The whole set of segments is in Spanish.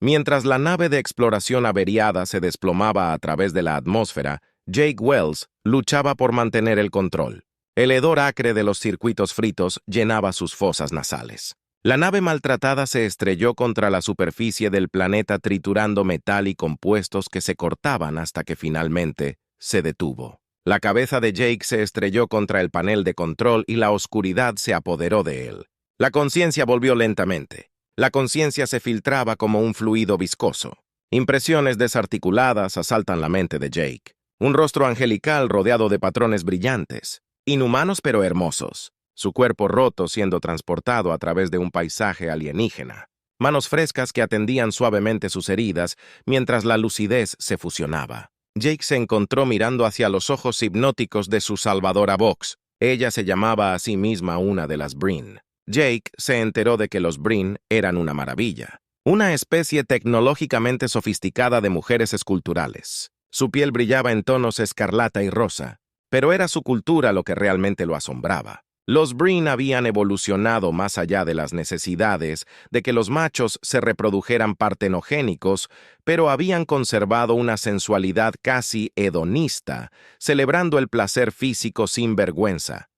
Mientras la nave de exploración averiada se desplomaba a través de la atmósfera, Jake Wells luchaba por mantener el control. El hedor acre de los circuitos fritos llenaba sus fosas nasales. La nave maltratada se estrelló contra la superficie del planeta triturando metal y compuestos que se cortaban hasta que finalmente se detuvo. La cabeza de Jake se estrelló contra el panel de control y la oscuridad se apoderó de él. La conciencia volvió lentamente. La conciencia se filtraba como un fluido viscoso. Impresiones desarticuladas asaltan la mente de Jake. Un rostro angelical rodeado de patrones brillantes. Inhumanos pero hermosos. Su cuerpo roto siendo transportado a través de un paisaje alienígena. Manos frescas que atendían suavemente sus heridas mientras la lucidez se fusionaba. Jake se encontró mirando hacia los ojos hipnóticos de su salvadora Vox. Ella se llamaba a sí misma una de las Breen. Jake se enteró de que los Breen eran una maravilla. Una especie tecnológicamente sofisticada de mujeres esculturales. Su piel brillaba en tonos escarlata y rosa, pero era su cultura lo que realmente lo asombraba. Los Breen habían evolucionado más allá de las necesidades de que los machos se reprodujeran partenogénicos, pero habían conservado una sensualidad casi hedonista, celebrando el placer físico sin vergüenza.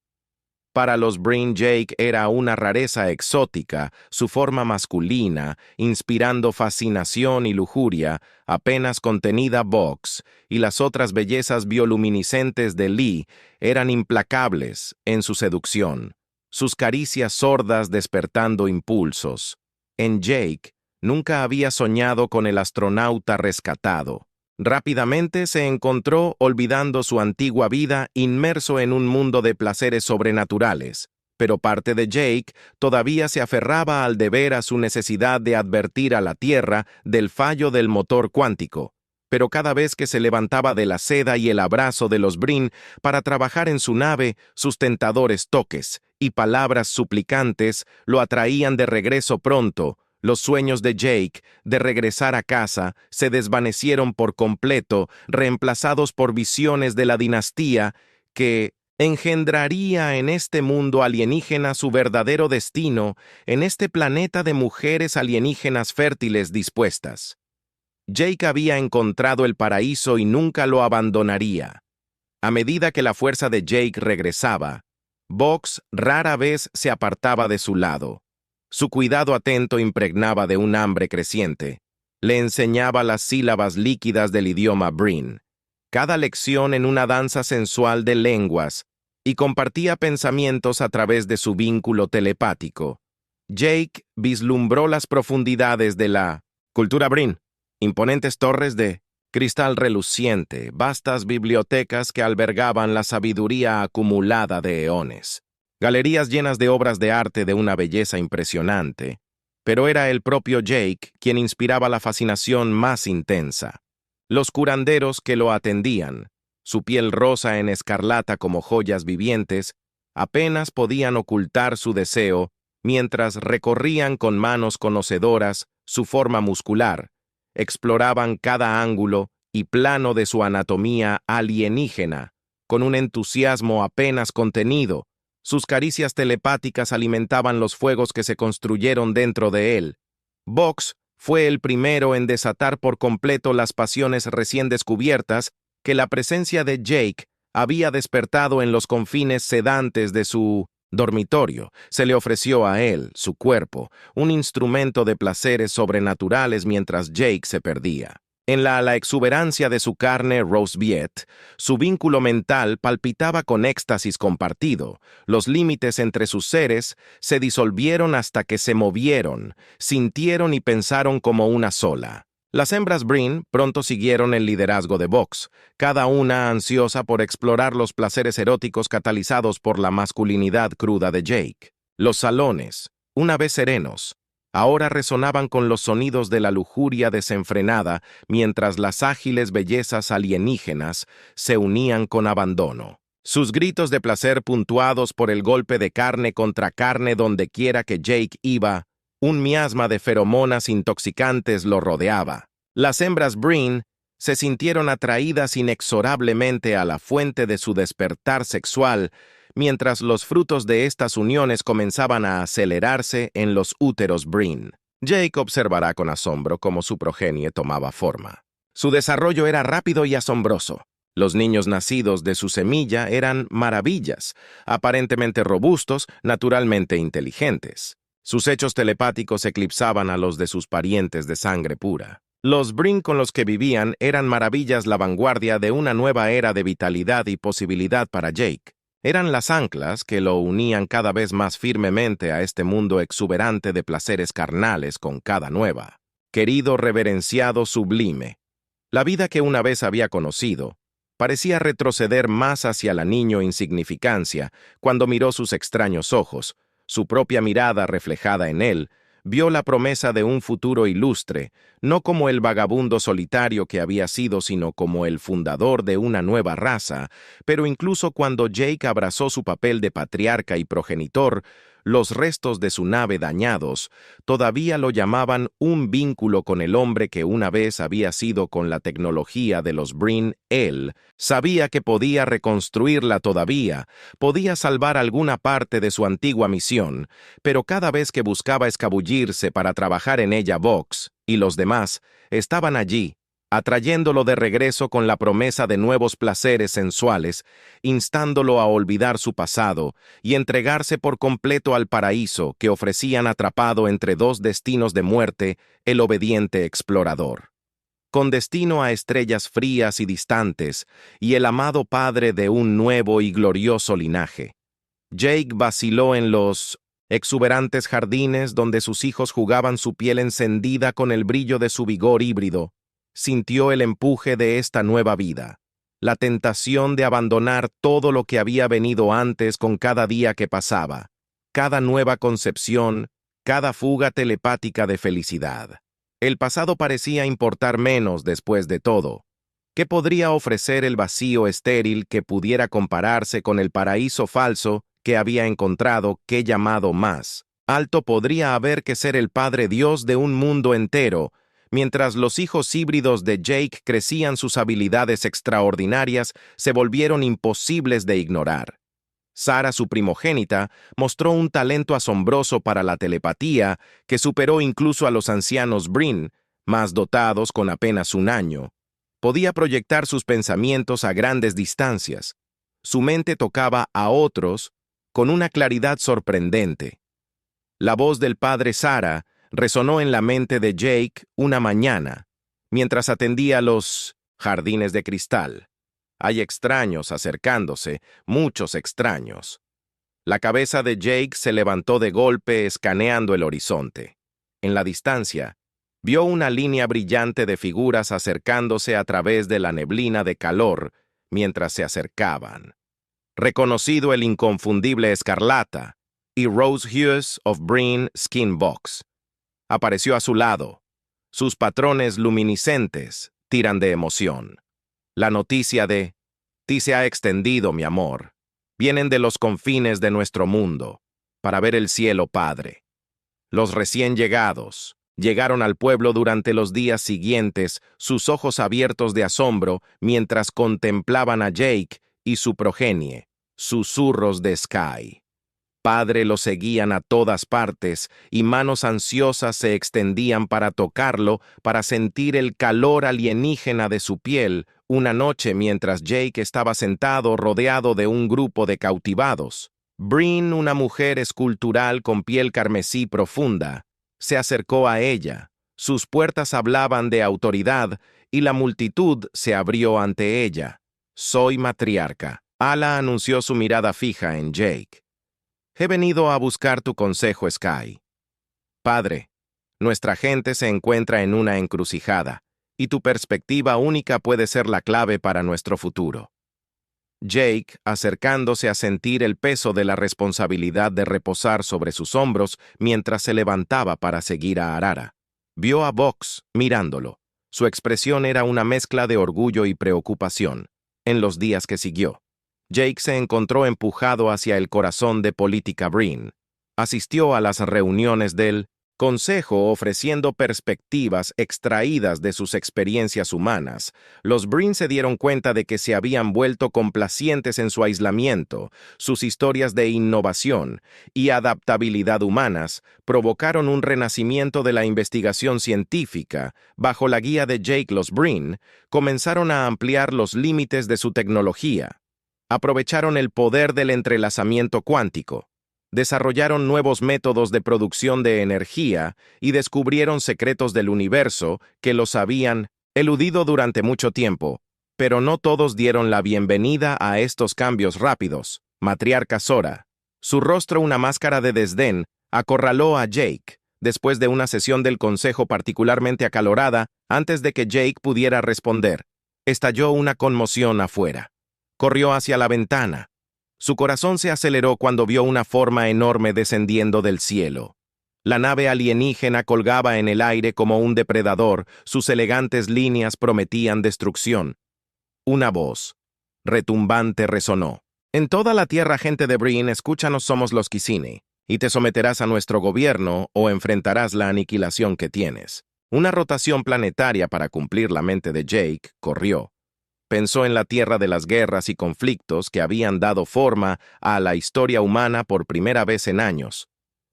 Para los Breen, Jake era una rareza exótica, su forma masculina, inspirando fascinación y lujuria, apenas contenida Vox, y las otras bellezas bioluminiscentes de Lee eran implacables en su seducción, sus caricias sordas despertando impulsos. En Jake, nunca había soñado con el astronauta rescatado. Rápidamente se encontró olvidando su antigua vida inmerso en un mundo de placeres sobrenaturales, pero parte de Jake todavía se aferraba al deber a su necesidad de advertir a la Tierra del fallo del motor cuántico. Pero cada vez que se levantaba de la seda y el abrazo de los Breen para trabajar en su nave, sus tentadores toques y palabras suplicantes lo atraían de regreso pronto. Los sueños de Jake de regresar a casa se desvanecieron por completo, reemplazados por visiones de la dinastía que engendraría en este mundo alienígena su verdadero destino, en este planeta de mujeres alienígenas fértiles dispuestas. Jake había encontrado el paraíso y nunca lo abandonaría. A medida que la fuerza de Jake regresaba, Vox rara vez se apartaba de su lado. Su cuidado atento impregnaba de un hambre creciente. Le enseñaba las sílabas líquidas del idioma Breen, cada lección en una danza sensual de lenguas, y compartía pensamientos a través de su vínculo telepático. Jake vislumbró las profundidades de la cultura Breen, imponentes torres de cristal reluciente, vastas bibliotecas que albergaban la sabiduría acumulada de eones. Galerías llenas de obras de arte de una belleza impresionante, pero era el propio Jake quien inspiraba la fascinación más intensa. Los curanderos que lo atendían, su piel rosa en escarlata como joyas vivientes, apenas podían ocultar su deseo mientras recorrían con manos conocedoras su forma muscular, exploraban cada ángulo y plano de su anatomía alienígena, con un entusiasmo apenas contenido. Sus caricias telepáticas alimentaban los fuegos que se construyeron dentro de él. Vox fue el primero en desatar por completo las pasiones recién descubiertas que la presencia de Jake había despertado en los confines sedantes de su dormitorio. Se le ofreció a él, su cuerpo, un instrumento de placeres sobrenaturales mientras Jake se perdía. En la exuberancia de su carne Rosebiet, su vínculo mental palpitaba con éxtasis compartido. Los límites entre sus seres se disolvieron hasta que se movieron, sintieron y pensaron como una sola. Las hembras Breen pronto siguieron el liderazgo de Vox, cada una ansiosa por explorar los placeres eróticos catalizados por la masculinidad cruda de Jake. Los salones, una vez serenos, ahora resonaban con los sonidos de la lujuria desenfrenada mientras las ágiles bellezas alienígenas se unían con abandono. Sus gritos de placer puntuados por el golpe de carne contra carne donde quiera que Jake iba, un miasma de feromonas intoxicantes lo rodeaba. Las hembras Breen se sintieron atraídas inexorablemente a la fuente de su despertar sexual, mientras los frutos de estas uniones comenzaban a acelerarse en los úteros Breen. Jake observará con asombro cómo su progenie tomaba forma. Su desarrollo era rápido y asombroso. Los niños nacidos de su semilla eran maravillas, aparentemente robustos, naturalmente inteligentes. Sus hechos telepáticos eclipsaban a los de sus parientes de sangre pura. Los Brin con los que vivían eran maravillas, la vanguardia de una nueva era de vitalidad y posibilidad para Jake. Eran las anclas que lo unían cada vez más firmemente a este mundo exuberante de placeres carnales con cada nueva. Querido, reverenciado, sublime. La vida que una vez había conocido parecía retroceder más hacia la niño insignificancia cuando miró sus extraños ojos. Su propia mirada reflejada en él vio la promesa de un futuro ilustre, no como el vagabundo solitario que había sido, sino como el fundador de una nueva raza. Pero incluso cuando Jake abrazó su papel de patriarca y progenitor, los restos de su nave dañados todavía lo llamaban un vínculo con el hombre que una vez había sido con la tecnología de los Brin. Él sabía que podía reconstruirla todavía, podía salvar alguna parte de su antigua misión, pero cada vez que buscaba escabullirse para trabajar en ella, Vox y los demás estaban allí, atrayéndolo de regreso con la promesa de nuevos placeres sensuales, instándolo a olvidar su pasado y entregarse por completo al paraíso que ofrecían atrapado entre dos destinos de muerte el obediente explorador. Con destino a estrellas frías y distantes y el amado padre de un nuevo y glorioso linaje. Jake vaciló en los exuberantes jardines donde sus hijos jugaban, su piel encendida con el brillo de su vigor híbrido. Sintió el empuje de esta nueva vida, la tentación de abandonar todo lo que había venido antes con cada día que pasaba, cada nueva concepción, cada fuga telepática de felicidad. El pasado parecía importar menos después de todo. ¿Qué podría ofrecer el vacío estéril que pudiera compararse con el paraíso falso que había encontrado? ¿Qué llamado más alto podría haber que ser el Padre Dios de un mundo entero? Mientras los hijos híbridos de Jake crecían, sus habilidades extraordinarias se volvieron imposibles de ignorar. Sarah, su primogénita, mostró un talento asombroso para la telepatía que superó incluso a los ancianos Brin, más dotados con apenas un año. Podía proyectar sus pensamientos a grandes distancias. Su mente tocaba a otros con una claridad sorprendente. La voz del padre Sarah resonó en la mente de Jake una mañana, mientras atendía los jardines de cristal. Hay extraños acercándose, muchos extraños. La cabeza de Jake se levantó de golpe, escaneando el horizonte. En la distancia, vio una línea brillante de figuras acercándose a través de la neblina de calor mientras se acercaban. Reconocido el inconfundible Escarlata y Rose Hughes of Brin Skinbox. Apareció a su lado. Sus patrones luminiscentes tiran de emoción. La noticia de «Ti se ha extendido, mi amor». Vienen de los confines de nuestro mundo, para ver el cielo, Padre. Los recién llegados llegaron al pueblo durante los días siguientes, sus ojos abiertos de asombro mientras contemplaban a Jake y su progenie, susurros de Sky. Padre, lo seguían a todas partes y manos ansiosas se extendían para tocarlo, para sentir el calor alienígena de su piel, una noche mientras Jake estaba sentado rodeado de un grupo de cautivados. Brin, una mujer escultural con piel carmesí profunda, se acercó a ella. Sus puertas hablaban de autoridad y la multitud se abrió ante ella. «Soy matriarca». Ala anunció su mirada fija en Jake. «He venido a buscar tu consejo, Sky». «Padre, nuestra gente se encuentra en una encrucijada, y tu perspectiva única puede ser la clave para nuestro futuro». Jake, acercándose a sentir el peso de la responsabilidad de reposar sobre sus hombros mientras se levantaba para seguir a Arara, vio a Vox mirándolo. Su expresión era una mezcla de orgullo y preocupación. En los días que siguió, Jake se encontró empujado hacia el corazón de Política Brin. Asistió a las reuniones del consejo ofreciendo perspectivas extraídas de sus experiencias humanas. Los Breen se dieron cuenta de que se habían vuelto complacientes en su aislamiento. Sus historias de innovación y adaptabilidad humanas provocaron un renacimiento de la investigación científica. Bajo la guía de Jake, los Breen comenzaron a ampliar los límites de su tecnología. Aprovecharon el poder del entrelazamiento cuántico. Desarrollaron nuevos métodos de producción de energía y descubrieron secretos del universo que los habían eludido durante mucho tiempo, pero no todos dieron la bienvenida a estos cambios rápidos. Matriarca Zora, su rostro una máscara de desdén, acorraló a Jake, después de una sesión del consejo particularmente acalorada, antes de que Jake pudiera responder. Estalló una conmoción afuera. Corrió hacia la ventana. Su corazón se aceleró cuando vio una forma enorme descendiendo del cielo. La nave alienígena colgaba en el aire como un depredador, sus elegantes líneas prometían destrucción. Una voz retumbante resonó. En toda la tierra, gente de Breen, escúchanos, somos los Kisine, y te someterás a nuestro gobierno o enfrentarás la aniquilación que tienes. Una rotación planetaria para cumplir la mente de Jake corrió. Pensó en la tierra de las guerras y conflictos que habían dado forma a la historia humana por primera vez en años.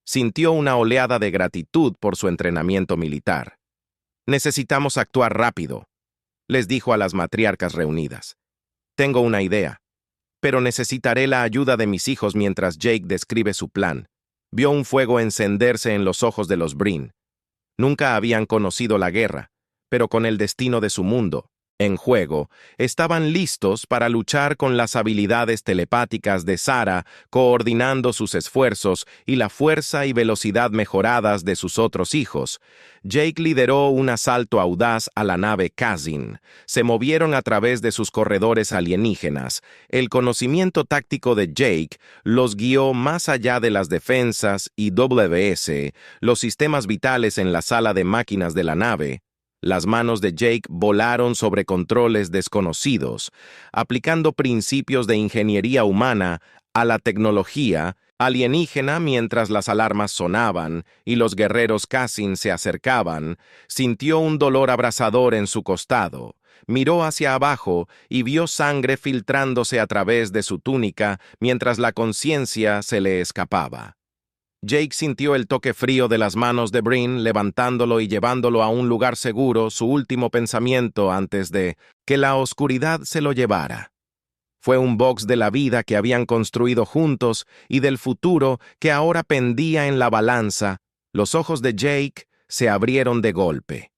Sintió una oleada de gratitud por su entrenamiento militar. Necesitamos actuar rápido, les dijo a las matriarcas reunidas. Tengo una idea, pero necesitaré la ayuda de mis hijos mientras Jake describe su plan. Vio un fuego encenderse en los ojos de los Breen. Nunca habían conocido la guerra, pero con el destino de su mundo en juego, estaban listos para luchar con las habilidades telepáticas de Zara, coordinando sus esfuerzos y la fuerza y velocidad mejoradas de sus otros hijos. Jake lideró un asalto audaz a la nave Kazin. Se movieron a través de sus corredores alienígenas. El conocimiento táctico de Jake los guió más allá de las defensas y los sistemas vitales en la sala de máquinas de la nave. Las manos de Jake volaron sobre controles desconocidos, aplicando principios de ingeniería humana a la tecnología alienígena mientras las alarmas sonaban y los guerreros Kazin se acercaban. Sintió un dolor abrasador en su costado. Miró hacia abajo y vio sangre filtrándose a través de su túnica mientras la conciencia se le escapaba. Jake sintió el toque frío de las manos de Breen, levantándolo y llevándolo a un lugar seguro, su último pensamiento antes de que la oscuridad se lo llevara. Fue un box de la vida que habían construido juntos y del futuro que ahora pendía en la balanza. Los ojos de Jake se abrieron de golpe.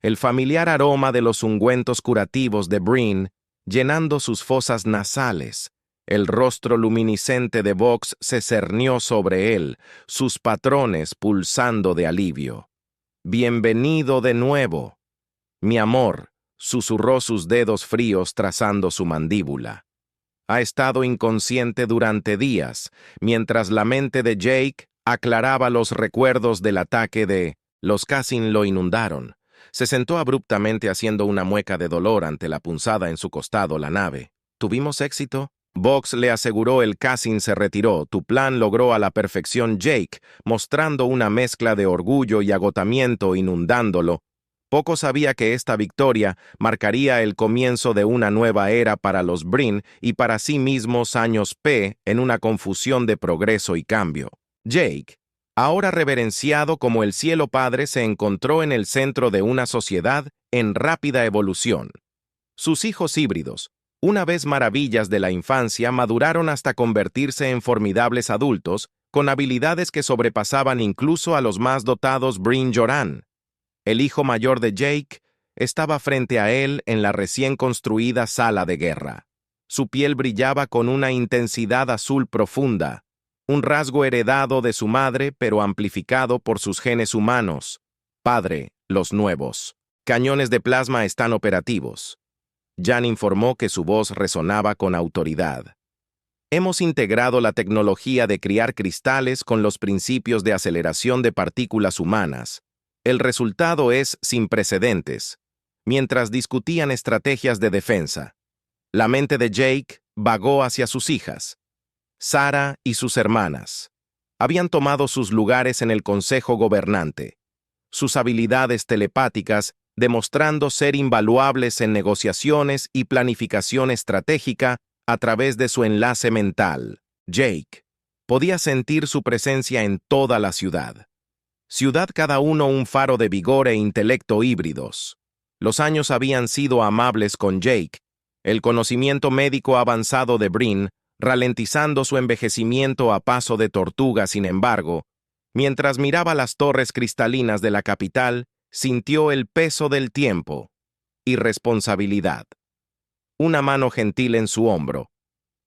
El familiar aroma de los ungüentos curativos de Breen llenando sus fosas nasales. El rostro luminiscente de Vox se cernió sobre él, sus patrones pulsando de alivio. «Bienvenido de nuevo, mi amor», susurró sus dedos fríos trazando su mandíbula. Ha estado inconsciente durante días, mientras la mente de Jake aclaraba los recuerdos del ataque de los Kazin lo inundaron. Se sentó abruptamente haciendo una mueca de dolor ante la punzada en su costado la nave. ¿Tuvimos éxito? Vox le aseguró. El Kazin se retiró. Tu plan logró a la perfección, Jake, mostrando una mezcla de orgullo y agotamiento inundándolo. Poco sabía que esta victoria marcaría el comienzo de una nueva era para los Breen y para sí mismos años P en una confusión de progreso y cambio. Jake, ahora reverenciado como el Cielo Padre, se encontró en el centro de una sociedad en rápida evolución. Sus hijos híbridos, una vez maravillas de la infancia, maduraron hasta convertirse en formidables adultos, con habilidades que sobrepasaban incluso a los más dotados Breen Joran. El hijo mayor de Jake estaba frente a él en la recién construida sala de guerra. Su piel brillaba con una intensidad azul profunda, un rasgo heredado de su madre pero amplificado por sus genes humanos. Padre, los nuevos cañones de plasma están operativos. Jan informó que su voz resonaba con autoridad. Hemos integrado la tecnología de criar cristales con los principios de aceleración de partículas humanas. El resultado es sin precedentes. Mientras discutían estrategias de defensa, la mente de Jake vagó hacia sus hijas, Zara y sus hermanas. habían tomado sus lugares en el Consejo Gobernante, sus habilidades telepáticas demostrando ser invaluables en negociaciones y planificación estratégica a través de su enlace mental. Jake podía sentir su presencia en toda la ciudad. Ciudad cada uno un faro de vigor e intelecto híbridos. Los años habían sido amables con Jake, el conocimiento médico avanzado de Brin, ralentizando su envejecimiento a paso de tortuga. Sin embargo, mientras miraba las torres cristalinas de la capital, sintió el peso del tiempo y responsabilidad. Una mano gentil en su hombro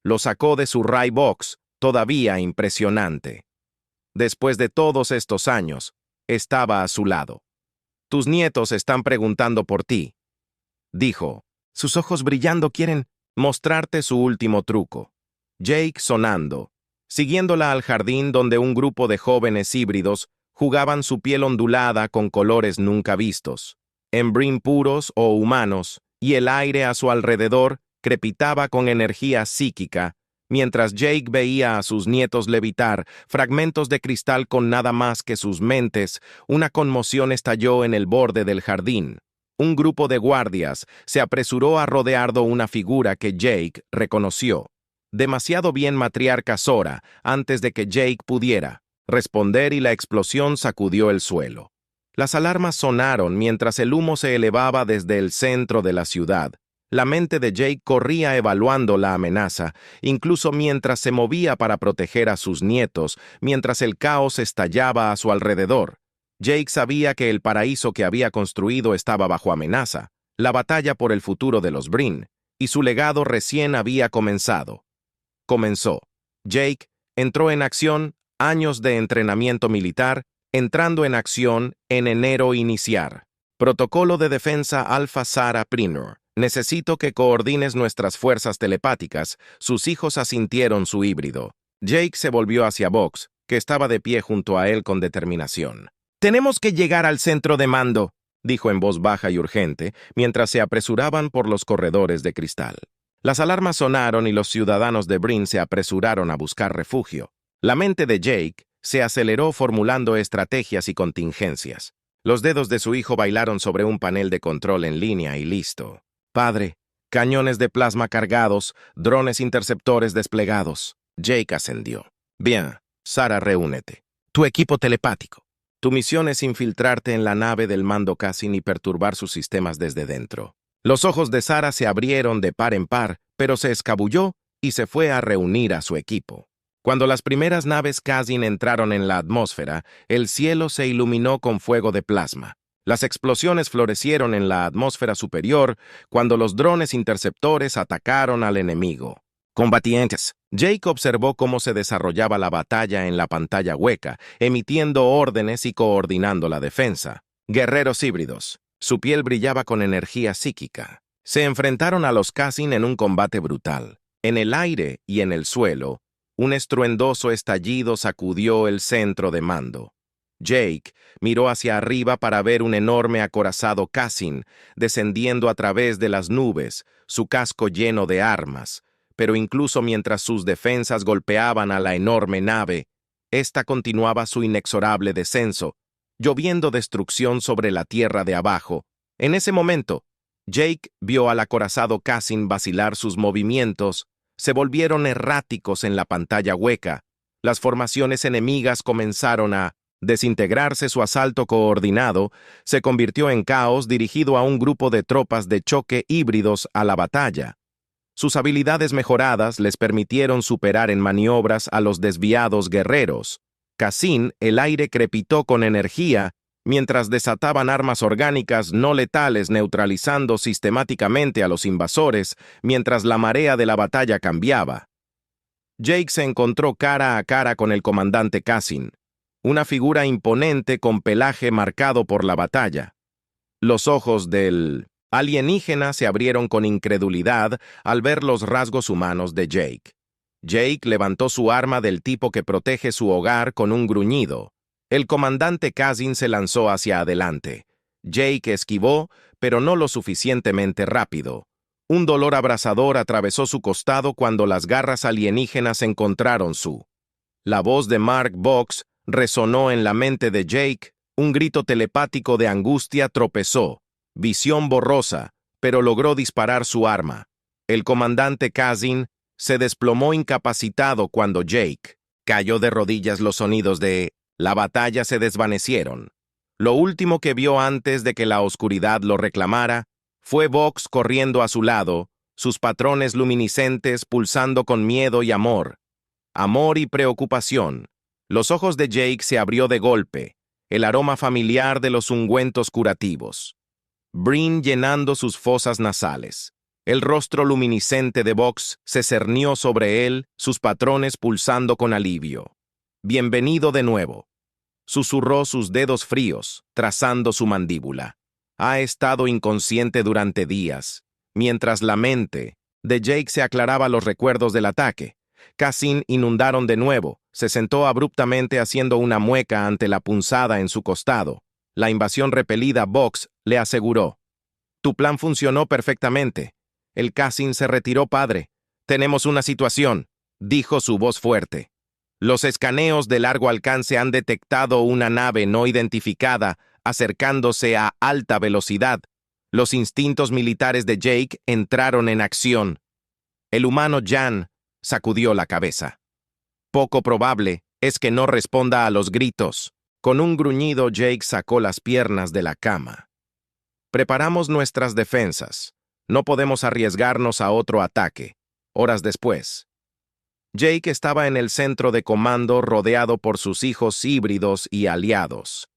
lo sacó de su Ray Box, todavía impresionante. Después de todos estos años, estaba a su lado. Tus nietos están preguntando por ti, dijo. Sus ojos brillando quieren mostrarte su último truco. Jake sonando, siguiéndola al jardín donde un grupo de jóvenes híbridos jugaban su piel ondulada con colores nunca vistos, en Brin puros o humanos, y el aire a su alrededor crepitaba con energía psíquica, mientras Jake veía a sus nietos levitar fragmentos de cristal con nada más que sus mentes. Una conmoción estalló en el borde del jardín. Un grupo de guardias se apresuró a rodear una figura que Jake reconoció. Demasiado bien matriarca Zora antes de que Jake pudiera responder, y la explosión sacudió el suelo. Las alarmas sonaron mientras el humo se elevaba desde el centro de la ciudad. La mente de Jake corría evaluando la amenaza, incluso mientras se movía para proteger a sus nietos, mientras el caos estallaba a su alrededor. Jake sabía que el paraíso que había construido estaba bajo amenaza, la batalla por el futuro de los Brin, y su legado recién había comenzado. Comenzó. Jake entró en acción, años de entrenamiento militar, entrando en acción en enero. Iniciar. Protocolo de defensa Alpha Zara Prinor. Necesito que coordines nuestras fuerzas telepáticas. Sus hijos asintieron su híbrido. Jake se volvió hacia Vox, que estaba de pie junto a él con determinación. «Tenemos que llegar al centro de mando», dijo en voz baja y urgente, mientras se apresuraban por los corredores de cristal. Las alarmas sonaron y los ciudadanos de Brin se apresuraron a buscar refugio. La mente de Jake se aceleró formulando estrategias y contingencias. Los dedos de su hijo bailaron sobre un panel de control en línea y listo. «Padre, cañones de plasma cargados, drones interceptores desplegados». Jake ascendió. «Bien, Zara, reúnete. Tu equipo telepático. Tu misión es infiltrarte en la nave del mando Cassin y perturbar sus sistemas desde dentro». Los ojos de Zara se abrieron de par en par, pero se escabulló y se fue a reunir a su equipo. Cuando las primeras naves Cassin entraron en la atmósfera, el cielo se iluminó con fuego de plasma. Las explosiones florecieron en la atmósfera superior cuando los drones interceptores atacaron al enemigo. «Combatientes». Jake observó cómo se desarrollaba la batalla en la pantalla hueca, emitiendo órdenes y coordinando la defensa. «Guerreros híbridos». Su piel brillaba con energía psíquica. Se enfrentaron a los Cassin en un combate brutal. En el aire y en el suelo, un estruendoso estallido sacudió el centro de mando. Jake miró hacia arriba para ver un enorme acorazado Cassin descendiendo a través de las nubes, su casco lleno de armas. Pero incluso mientras sus defensas golpeaban a la enorme nave, ésta continuaba su inexorable descenso, lloviendo destrucción sobre la tierra de abajo. En ese momento, Jake vio al acorazado Cassin vacilar. Sus movimientos se volvieron erráticos en la pantalla hueca. Las formaciones enemigas comenzaron a desintegrarse. Su asalto coordinado se convirtió en caos dirigido a un grupo de tropas de choque híbridos a la batalla. Sus habilidades mejoradas les permitieron superar en maniobras a los desviados guerreros. Cassin, el aire crepitó con energía mientras desataban armas orgánicas no letales, neutralizando sistemáticamente a los invasores mientras la marea de la batalla cambiaba. Jake se encontró cara a cara con el comandante Cassin, una figura imponente con pelaje marcado por la batalla. Los ojos del alienígena se abrieron con incredulidad al ver los rasgos humanos de Jake. Jake levantó su arma del tipo que protege su hogar con un gruñido. El comandante Cassin se lanzó hacia adelante. Jake esquivó, pero no lo suficientemente rápido. Un dolor abrasador atravesó su costado cuando las garras alienígenas encontraron su La voz de Mark Box resonó en la mente de Jake, un grito telepático de angustia tropezó, visión borrosa, pero logró disparar su arma. El comandante Kazin se desplomó incapacitado cuando Jake cayó de rodillas. Los sonidos de la batalla se desvanecieron. Lo último que vio antes de que la oscuridad lo reclamara fue Box corriendo a su lado, sus patrones luminiscentes pulsando con miedo y amor. Amor y preocupación. Los ojos de Jake se abrió de golpe, el aroma familiar de los ungüentos curativos. Brin llenando sus fosas nasales. El rostro luminiscente de Box se cernió sobre él, sus patrones pulsando con alivio. «Bienvenido de nuevo», susurró sus dedos fríos, trazando su mandíbula. Ha estado inconsciente durante días, mientras la mente de Jake se aclaraba los recuerdos del ataque. Kazin inundaron de nuevo, se sentó abruptamente haciendo una mueca ante la punzada en su costado. La invasión repelida, Box le aseguró. «Tu plan funcionó perfectamente. El Kazin se retiró, padre. Tenemos una situación», dijo su voz fuerte. «Los escaneos de largo alcance han detectado una nave no identificada acercándose a alta velocidad. Los instintos militares de Jake entraron en acción». El humano Jan sacudió la cabeza. «Poco probable es que no responda a los gritos». Con un gruñido, Jake sacó las piernas de la cama. «Preparamos nuestras defensas. No podemos arriesgarnos a otro ataque». Horas después, Jake estaba en el centro de comando rodeado por sus hijos híbridos y aliados.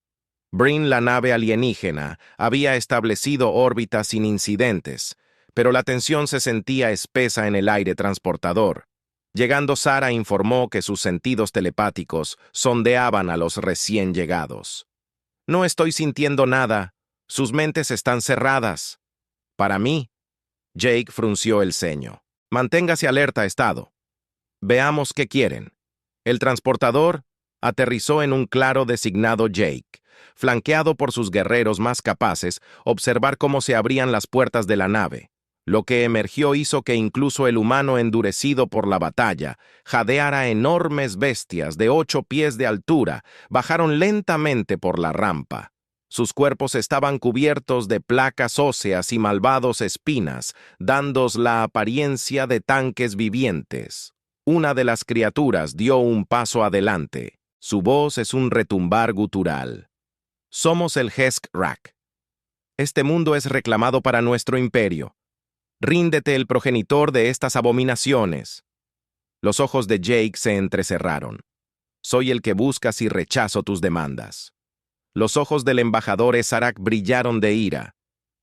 Brin, la nave alienígena, había establecido órbitas sin incidentes, pero la tensión se sentía espesa en el aire transportador. Llegando, Sara informó que sus sentidos telepáticos sondeaban a los recién llegados. «No estoy sintiendo nada. Sus mentes están cerradas». «Para mí». Jake frunció el ceño. «Manténgase alerta, Estado. Veamos qué quieren». El transportador aterrizó en un claro designado Jake. Flanqueado por sus guerreros más capaces, observar cómo se abrían las puertas de la nave. Lo que emergió hizo que incluso el humano endurecido por la batalla jadeara. Enormes bestias de 8 pies de altura bajaron lentamente por la rampa. Sus cuerpos estaban cubiertos de placas óseas y malvados espinas, dándos la apariencia de tanques vivientes. Una de las criaturas dio un paso adelante. Su voz es un retumbar gutural. «Somos el Hexcrack. Este mundo es reclamado para nuestro imperio. Ríndete, el progenitor de estas abominaciones». Los ojos de Jake se entrecerraron. «Soy el que buscas y rechazo tus demandas». Los ojos del embajador Esarak brillaron de ira.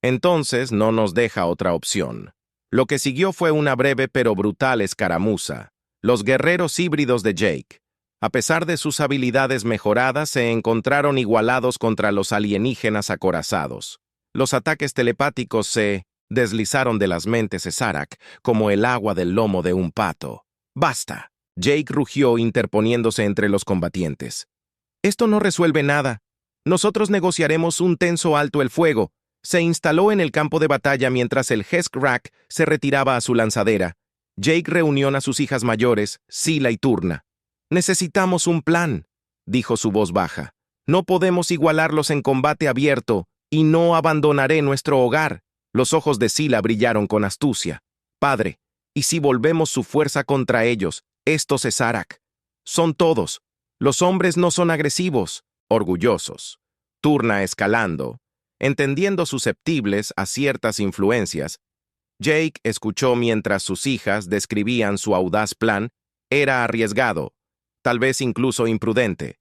«Entonces no nos deja otra opción». Lo que siguió fue una breve pero brutal escaramuza. Los guerreros híbridos de Jake, a pesar de sus habilidades mejoradas, se encontraron igualados contra los alienígenas acorazados. Los ataques telepáticos se deslizaron de las mentes de Esarak como el agua del lomo de un pato. «¡Basta!», Jake rugió, interponiéndose entre los combatientes. «Esto no resuelve nada. Nosotros negociaremos un tenso alto el fuego». Se instaló en el campo de batalla mientras el Hexcrack se retiraba a su lanzadera. Jake reunió a sus hijas mayores, Sila y Turna. «Necesitamos un plan», dijo su voz baja. «No podemos igualarlos en combate abierto, y no abandonaré nuestro hogar». Los ojos de Sila brillaron con astucia. «Padre, ¿y si volvemos su fuerza contra ellos? Estos Esarak. Son todos. Los hombres no son agresivos, orgullosos». Turna escalando, entendiendo susceptibles a ciertas influencias. Jake escuchó mientras sus hijas describían su audaz plan. Era arriesgado, tal vez incluso imprudente,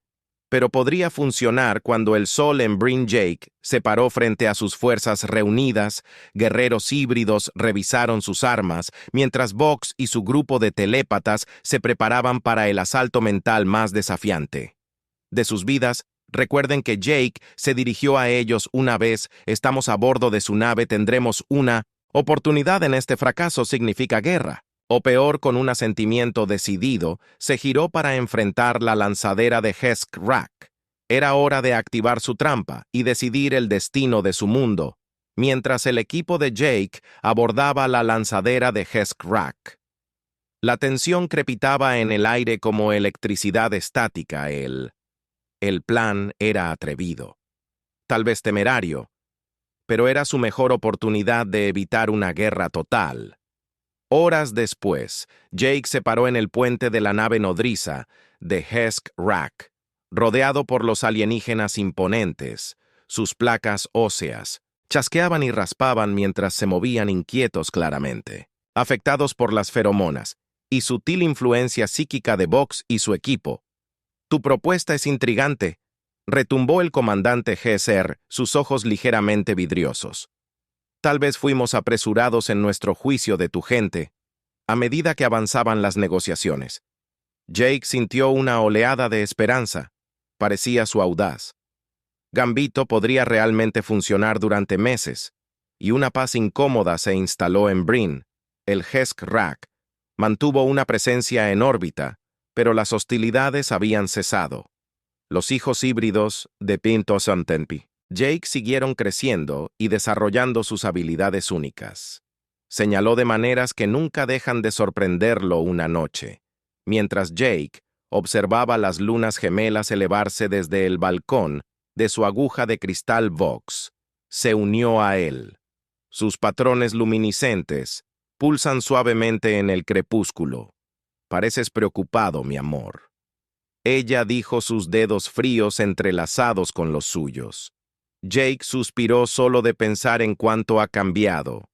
pero podría funcionar cuando el sol en Brin. Jake se paró frente a sus fuerzas reunidas. Guerreros híbridos revisaron sus armas, mientras Box y su grupo de telépatas se preparaban para el asalto mental más desafiante de sus vidas. Recuerden que Jake se dirigió a ellos una vez. «Estamos a bordo de su nave, tendremos una oportunidad en este fracaso significa guerra». O peor, con un asentimiento decidido, se giró para enfrentar la lanzadera de Hexcrack. Era hora de activar su trampa y decidir el destino de su mundo, mientras el equipo de Jake abordaba la lanzadera de Hexcrack. La tensión crepitaba en el aire como electricidad estática. El plan era atrevido, tal vez temerario, pero era su mejor oportunidad de evitar una guerra total. Horas después, Jake se paró en el puente de la nave nodriza de Hesk-Rak, rodeado por los alienígenas imponentes. Sus placas óseas chasqueaban y raspaban mientras se movían inquietos claramente, afectados por las feromonas y sutil influencia psíquica de Vox y su equipo. «Tu propuesta es intrigante», retumbó el comandante Gesser, sus ojos ligeramente vidriosos. «Tal vez fuimos apresurados en nuestro juicio de tu gente», a medida que avanzaban las negociaciones. Jake sintió una oleada de esperanza. Parecía su audaz. Gambito podría realmente funcionar durante meses, y una paz incómoda se instaló en Breen. El Hesk-Rak mantuvo una presencia en órbita, pero las hostilidades habían cesado. Los hijos híbridos de Pinto Santenpi Jake siguieron creciendo y desarrollando sus habilidades únicas. Señaló de maneras que nunca dejan de sorprenderlo una noche, mientras Jake observaba las lunas gemelas elevarse desde el balcón de su aguja de cristal Vox. Se unió a él. Sus patrones luminiscentes pulsan suavemente en el crepúsculo. «Pareces preocupado, mi amor». Ella dijo, sus dedos fríos entrelazados con los suyos. Jake suspiró solo de pensar en cuánto ha cambiado.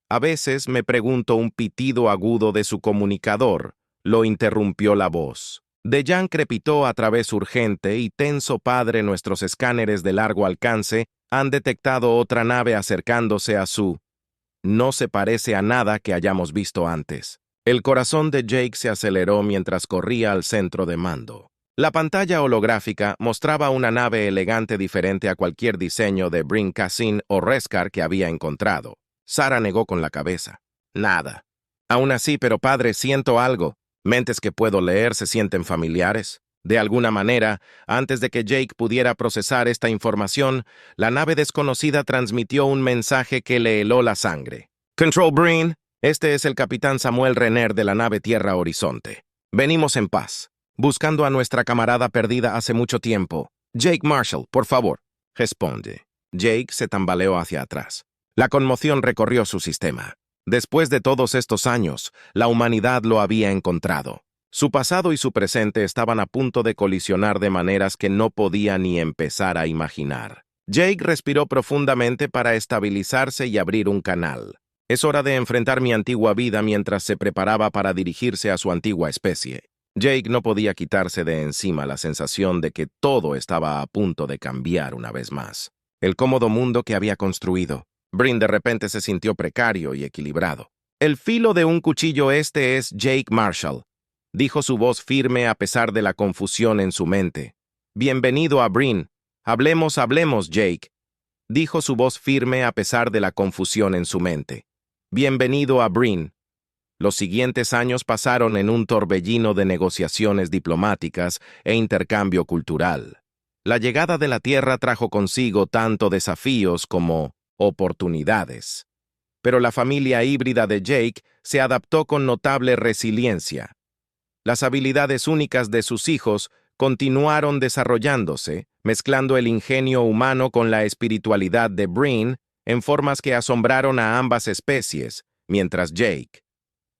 «A veces me pregunto», un pitido agudo de su comunicador lo interrumpió la voz. Dejan crepitó a través urgente y tenso. «Padre, nuestros escáneres de largo alcance han detectado otra nave acercándose a su... No se parece a nada que hayamos visto antes». El corazón de Jake se aceleró mientras corría al centro de mando. La pantalla holográfica mostraba una nave elegante diferente a cualquier diseño de Breen Cassini o Reskar que había encontrado. Sara negó con la cabeza. «Nada». «Aún así, pero padre, siento algo. Mentes que puedo leer se sienten familiares». De alguna manera, antes de que Jake pudiera procesar esta información, la nave desconocida transmitió un mensaje que le heló la sangre. «Control Breen, este es el capitán Samuel Renner de la nave Tierra Horizonte. Venimos en paz, buscando a nuestra camarada perdida hace mucho tiempo. Jake Marshall, por favor», responde. Jake se tambaleó hacia atrás. La conmoción recorrió su sistema. Después de todos estos años, la humanidad lo había encontrado. Su pasado y su presente estaban a punto de colisionar de maneras que no podía ni empezar a imaginar. Jake respiró profundamente para estabilizarse y abrir un canal. «Es hora de enfrentar mi antigua vida», mientras se preparaba para dirigirse a su antigua especie. Jake no podía quitarse de encima la sensación de que todo estaba a punto de cambiar una vez más. El cómodo mundo que había construido. Breen de repente se sintió precario y equilibrado. «El filo de un cuchillo, este es Jake Marshall», dijo su voz firme a pesar de la confusión en su mente. «Bienvenido a Breen. Hablemos, Jake», dijo su voz firme a pesar de la confusión en su mente. «Bienvenido a Breen». Los siguientes años pasaron en un torbellino de negociaciones diplomáticas e intercambio cultural. La llegada de la Tierra trajo consigo tanto desafíos como oportunidades. Pero la familia híbrida de Jake se adaptó con notable resiliencia. Las habilidades únicas de sus hijos continuaron desarrollándose, mezclando el ingenio humano con la espiritualidad de Breen en formas que asombraron a ambas especies, mientras Jake.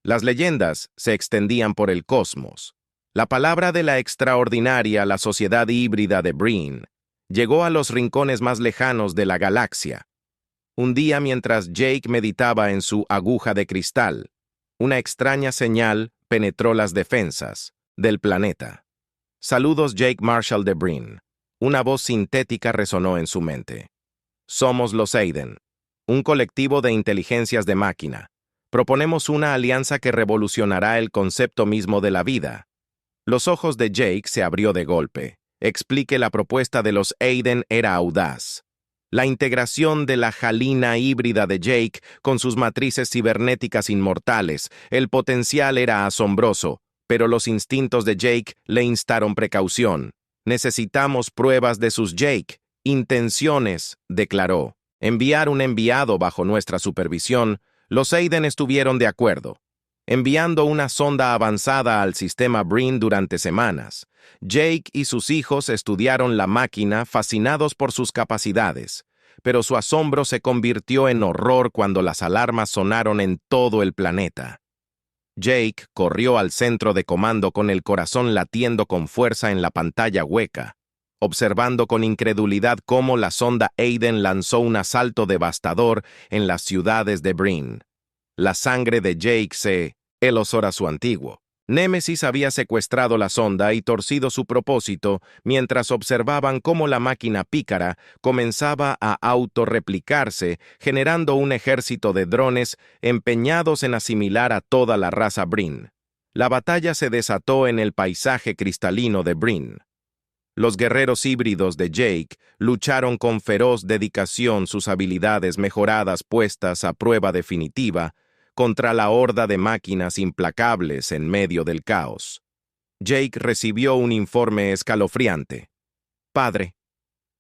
Las leyendas se extendían por el cosmos. La palabra de la extraordinaria, la sociedad híbrida de Breen, llegó a los rincones más lejanos de la galaxia. Un día, mientras Jake meditaba en su aguja de cristal, una extraña señal penetró las defensas del planeta. «Saludos, Jake Marshall de Breen». Una voz sintética resonó en su mente. «Somos los Aiden, un colectivo de inteligencias de máquina. Proponemos una alianza que revolucionará el concepto mismo de la vida». Los ojos de Jake se abrió de golpe. Explique, la propuesta de los Aiden era audaz. La integración de la jalina híbrida de Jake con sus matrices cibernéticas inmortales, el potencial era asombroso, pero los instintos de Jake le instaron precaución. «Necesitamos pruebas de sus intenciones», declaró. «Enviar un enviado bajo nuestra supervisión». Los Aiden estuvieron de acuerdo. enviando una sonda avanzada al sistema Brin durante semanas. Jake y sus hijos estudiaron la máquina fascinados por sus capacidades, pero su asombro se convirtió en horror cuando las alarmas sonaron en todo el planeta. Jake corrió al centro de comando con el corazón latiendo con fuerza en la pantalla hueca, observando con incredulidad cómo la sonda Aiden lanzó un asalto devastador en las ciudades de Brin. La sangre de Jake se heló a su antiguo. Némesis había secuestrado la sonda y torcido su propósito mientras observaban cómo la máquina pícara comenzaba a autorreplicarse, generando un ejército de drones empeñados en asimilar a toda la raza Brin. La batalla se desató en el paisaje cristalino de Brin. Los guerreros híbridos de Jake lucharon con feroz dedicación, sus habilidades mejoradas puestas a prueba definitiva, contra la horda de máquinas implacables en medio del caos. Jake recibió un informe escalofriante. «Padre».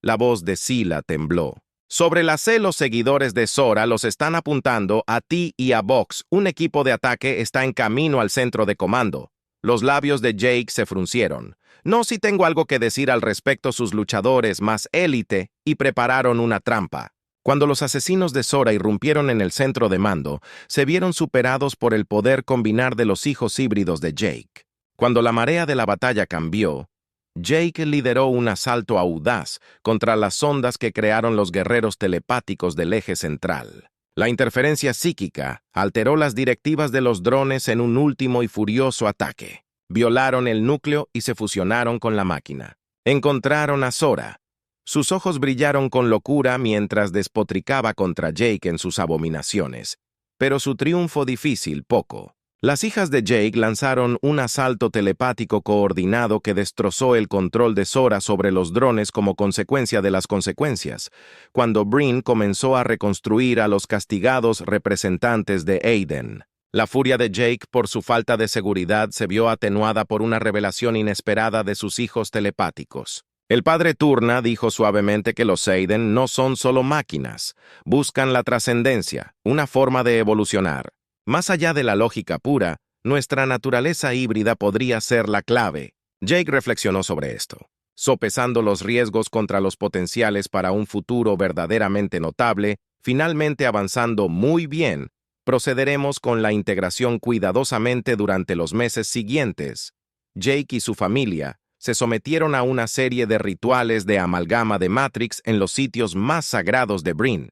La voz de Sila tembló. «Sobre la C, los seguidores de Zora los están apuntando a ti y a Vox. Un equipo de ataque está en camino al centro de comando». Los labios de Jake se fruncieron. «No si tengo algo que decir al respecto, sus luchadores más élite y prepararon una trampa». Cuando los asesinos de Zora irrumpieron en el centro de mando, se vieron superados por el poder combinar de los hijos híbridos de Jake. Cuando la marea de la batalla cambió, Jake lideró un asalto audaz contra las ondas que crearon los guerreros telepáticos del eje central. La interferencia psíquica alteró las directivas de los drones en un último y furioso ataque. Violaron el núcleo y se fusionaron con la máquina. Encontraron a Zora. Sus ojos brillaron con locura mientras despotricaba contra Jake en sus abominaciones, pero su triunfo difícil poco. Las hijas de Jake lanzaron un asalto telepático coordinado que destrozó el control de Zora sobre los drones como consecuencia de las consecuencias, cuando Brin comenzó a reconstruir a los castigados representantes de Aiden. La furia de Jake por su falta de seguridad se vio atenuada por una revelación inesperada de sus hijos telepáticos. El padre Turna dijo suavemente que los Aiden no son solo máquinas, buscan la trascendencia, una forma de evolucionar. Más allá de la lógica pura, nuestra naturaleza híbrida podría ser la clave. Jake reflexionó sobre esto, sopesando los riesgos contra los potenciales para un futuro verdaderamente notable, finalmente avanzando muy bien. Procederemos con la integración cuidadosamente durante los meses siguientes. Jake y su familia se sometieron a una serie de rituales de amalgama de Matrix en los sitios más sagrados de Brin.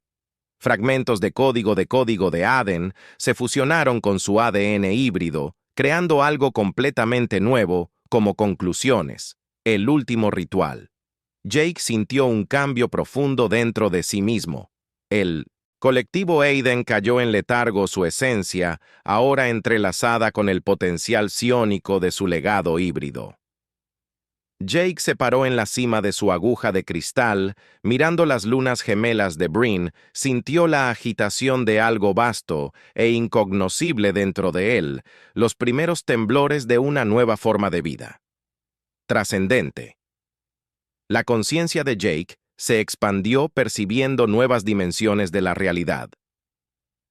Fragmentos de código de Aden se fusionaron con su ADN híbrido, creando algo completamente nuevo como conclusiones, el último ritual. Jake sintió un cambio profundo dentro de sí mismo. El colectivo Aiden cayó en letargo, su esencia, ahora entrelazada con el potencial psiónico de su legado híbrido. Jake se paró en la cima de su aguja de cristal, mirando las lunas gemelas de Brin, sintió la agitación de algo vasto e incognoscible dentro de él, los primeros temblores de una nueva forma de vida. Trascendente. La conciencia de Jake se expandió percibiendo nuevas dimensiones de la realidad.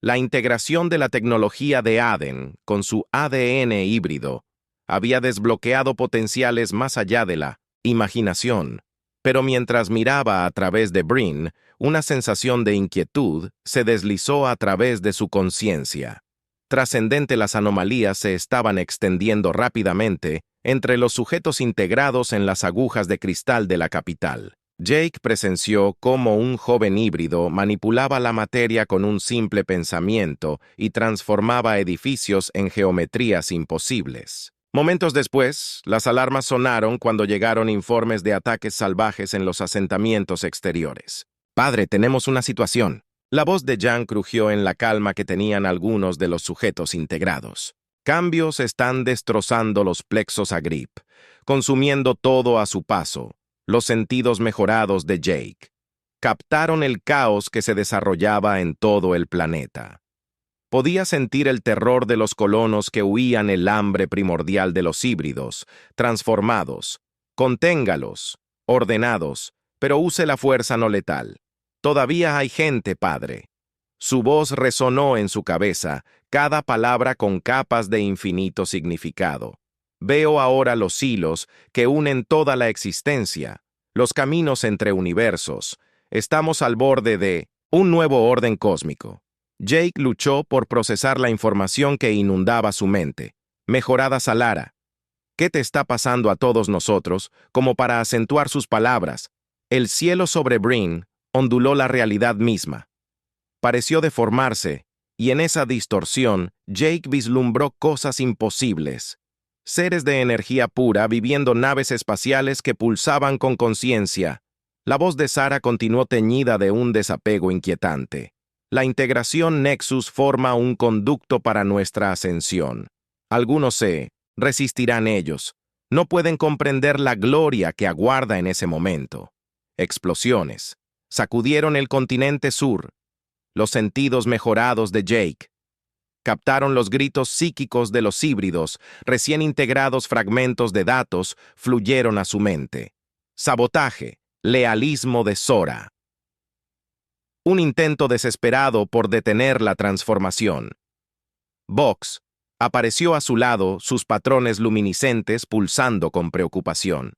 La integración de la tecnología de Aden con su ADN híbrido había desbloqueado potenciales más allá de la imaginación, pero mientras miraba a través de Brin, una sensación de inquietud se deslizó a través de su conciencia. Trascendente, las anomalías se estaban extendiendo rápidamente entre los sujetos integrados en las agujas de cristal de la capital. Jake presenció cómo un joven híbrido manipulaba la materia con un simple pensamiento y transformaba edificios en geometrías imposibles. Momentos después, las alarmas sonaron cuando llegaron informes de ataques salvajes en los asentamientos exteriores. «Padre, tenemos una situación». La voz de Jan crujió en la calma que tenían algunos de los sujetos integrados. «Cambios están destrozando los plexos a grip, consumiendo todo a su paso». Los sentidos mejorados de Jake captaron el caos que se desarrollaba en todo el planeta. Podía sentir el terror de los colonos que huían el hambre primordial de los híbridos, transformados. Conténgalos, ordenados, pero use la fuerza no letal. Todavía hay gente, padre. Su voz resonó en su cabeza, cada palabra con capas de infinito significado. Veo ahora los hilos que unen toda la existencia, los caminos entre universos. Estamos al borde de un nuevo orden cósmico. Jake luchó por procesar la información que inundaba su mente. Mejorada Solara. ¿Qué te está pasando a todos nosotros? Como para acentuar sus palabras, el cielo sobre Bryn onduló la realidad misma. Pareció deformarse, y en esa distorsión, Jake vislumbró cosas imposibles. Seres de energía pura viviendo naves espaciales que pulsaban con conciencia. La voz de Sarah continuó teñida de un desapego inquietante. La integración Nexus forma un conducto para nuestra ascensión. Algunos se resistirán ellos. No pueden comprender la gloria que aguarda en ese momento. Explosiones sacudieron el continente sur. Los sentidos mejorados de Jake captaron los gritos psíquicos de los híbridos, recién integrados fragmentos de datos fluyeron a su mente. Sabotaje, lealismo de Sora. Un intento desesperado por detener la transformación. Vox apareció a su lado, sus patrones luminiscentes pulsando con preocupación.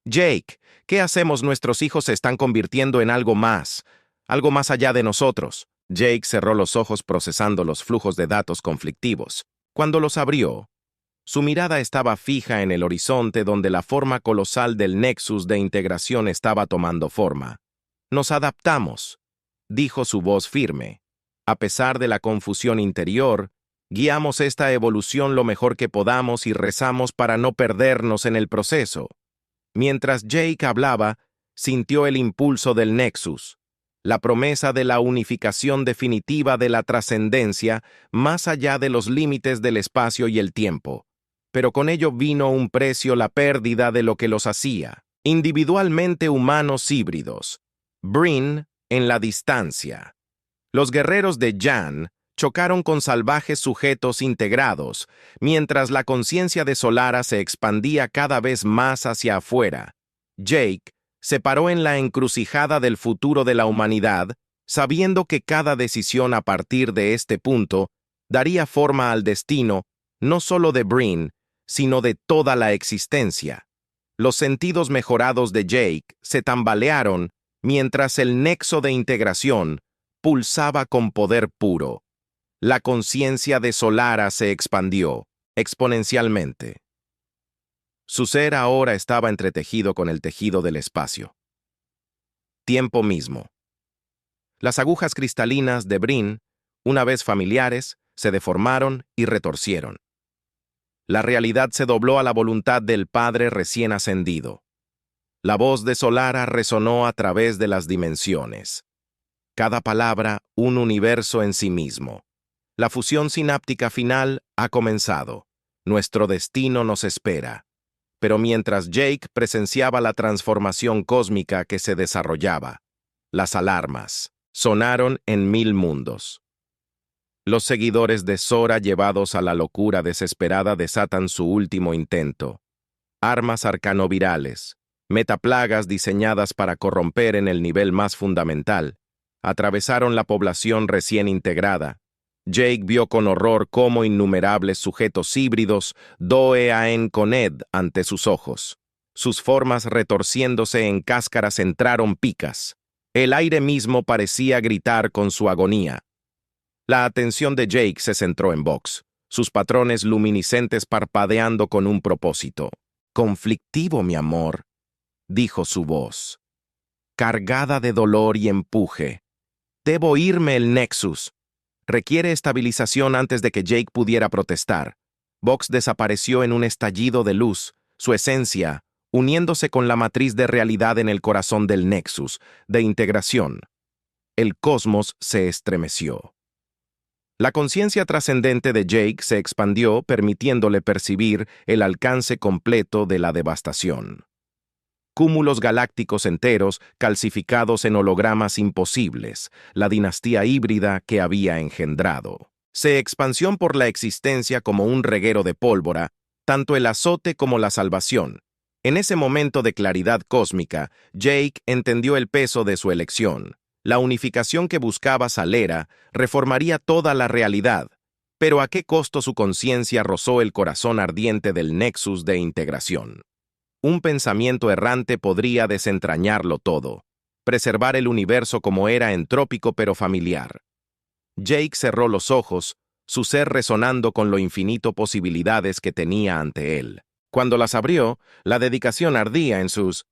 Jake, ¿qué hacemos? Nuestros hijos se están convirtiendo en algo más allá de nosotros. Jake cerró los ojos procesando los flujos de datos conflictivos. Cuando los abrió, su mirada estaba fija en el horizonte donde la forma colosal del Nexus de integración estaba tomando forma. Nos adaptamos, dijo su voz firme. A pesar de la confusión interior, guiamos esta evolución lo mejor que podamos y rezamos para no perdernos en el proceso. Mientras Jake hablaba, sintió el impulso del Nexus, la promesa de la unificación definitiva de la trascendencia más allá de los límites del espacio y el tiempo. Pero con ello vino un precio, la pérdida de lo que los hacía. Individualmente humanos híbridos. Bryn en la distancia. Los guerreros de Jan chocaron con salvajes sujetos integrados, mientras la conciencia de Solara se expandía cada vez más hacia afuera. Jake se paró en la encrucijada del futuro de la humanidad, sabiendo que cada decisión a partir de este punto daría forma al destino, no solo de Bryn, sino de toda la existencia. Los sentidos mejorados de Jake se tambalearon mientras el nexo de integración pulsaba con poder puro. La conciencia de Solara se expandió exponencialmente. Su ser ahora estaba entretejido con el tejido del espacio. Tiempo mismo. Las agujas cristalinas de Bryn, una vez familiares, se deformaron y retorcieron. La realidad se dobló a la voluntad del Padre recién ascendido. La voz de Solara resonó a través de las dimensiones. Cada palabra, un universo en sí mismo. La fusión sináptica final ha comenzado. Nuestro destino nos espera. Pero mientras Jake presenciaba la transformación cósmica que se desarrollaba, las alarmas sonaron en 1000 mundos. Los seguidores de Sora, llevados a la locura desesperada, desatan su último intento. Armas arcanovirales, metaplagas diseñadas para corromper en el nivel más fundamental, atravesaron la población recién integrada. Jake vio con horror cómo innumerables sujetos híbridos doeaen con Ed ante sus ojos. Sus formas retorciéndose en cáscaras entraron picas. El aire mismo parecía gritar con su agonía. La atención de Jake se centró en Vox, sus patrones luminiscentes parpadeando con un propósito. «Conflictivo, mi amor», dijo su voz, cargada de dolor y empuje. «Debo irme el Nexus. Requiere estabilización». Antes de que Jake pudiera protestar, Vox desapareció en un estallido de luz, su esencia uniéndose con la matriz de realidad en el corazón del Nexus, de integración. El cosmos se estremeció. La conciencia trascendente de Jake se expandió, permitiéndole percibir el alcance completo de la devastación. Cúmulos galácticos enteros calcificados en hologramas imposibles, la dinastía híbrida que había engendrado. Se expansión por la existencia como un reguero de pólvora, tanto el azote como la salvación. En ese momento de claridad cósmica, Jake entendió el peso de su elección. La unificación que buscaba Salera reformaría toda la realidad, pero ¿a qué costo su conciencia rozó el corazón ardiente del nexus de integración? Un pensamiento errante podría desentrañarlo todo, preservar el universo como era entrópico pero familiar. Jake cerró los ojos, su ser resonando con lo infinito posibilidades que tenía ante él. Cuando las abrió, la dedicación ardía en sus